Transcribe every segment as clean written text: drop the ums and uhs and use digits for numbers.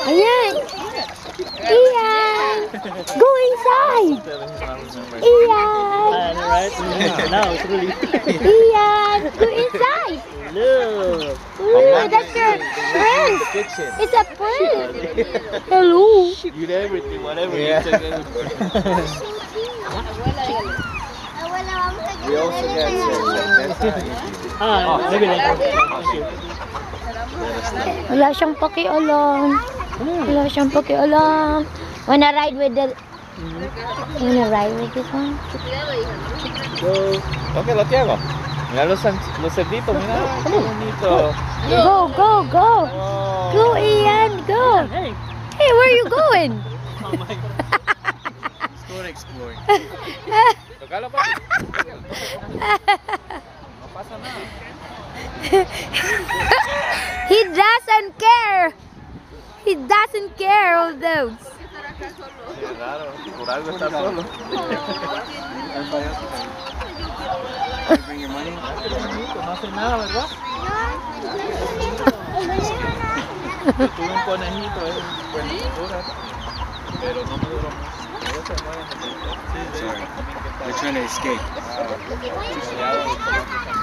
Ayan. Ian. Go inside. Ian. Right? Now it's really. Ian. Go inside. Look. Ooh, that's your friend. Kitchen. It's a friend. Hello. You did everything, whatever Yeah. you took. We also got Maybe later. Wala siyang pakialam. Wala siyang pakialam. Wanna ride with the... Wanna ride with this one? Ok, lo que hago. Mira los cerditos, mira. Qué bonito. Go, go, go. Oh. Go, Ian, go. Hey. Hey, where are you going? Let's go exploring. Tocalo, papi. No pasa nada. He doesn't care. He doesn't care of those. Qué raro. Por algo está solo. Bring your money. No hace nada, ¿verdad? Yo tuve un conejito, buena cultura, pero no me duró mucho. Ellos se mueren. Sorry. They're trying to escape.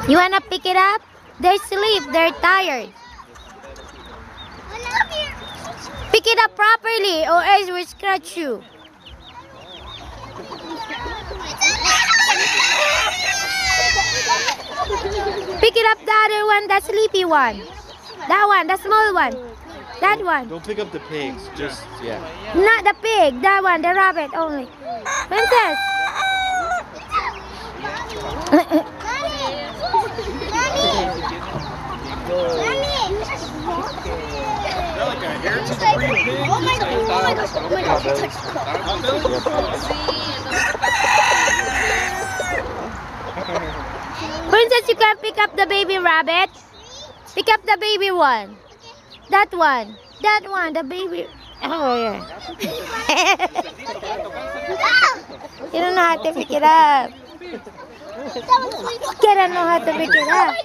You wanna pick it up? They're asleep. They're tired. Pick it up properly, or else we'll scratch you. Pick it up the other one, the sleepy one. That one, the small one. That one. Don't pick up the pigs. Just, yeah. Not the pig, that one, the rabbit only. Princess. Princess, you can pick up the baby rabbit. Pick up the baby one. That one. That one, the baby. Oh, yeah. You don't know how to pick it up. You don't know how to pick it up.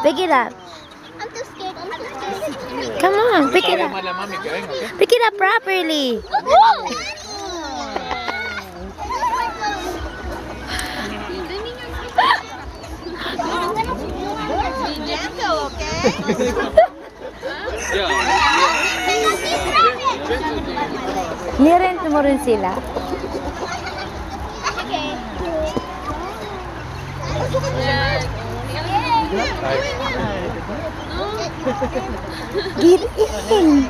Pick it up. I'm too scared. I'm too scared. Come on, pick it up. Pick it up properly. Nirent mo rin sila. Get in.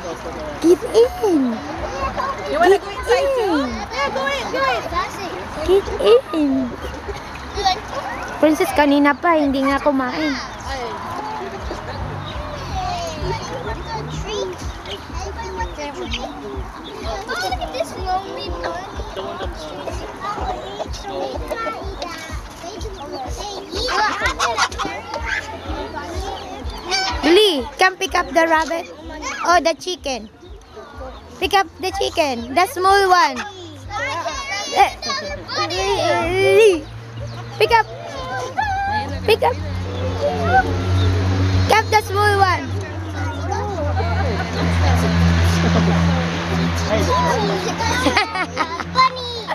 Get in. You want to go inside too? Yeah, go in. Get in. Princess, kanina pa, hindi nga kumain. Look at this lonely one. Lee, come pick up the rabbit. Oh, the chicken. Pick up the chicken, the small one. Lee, pick up. Pick up. Pick up the small one. Bunny!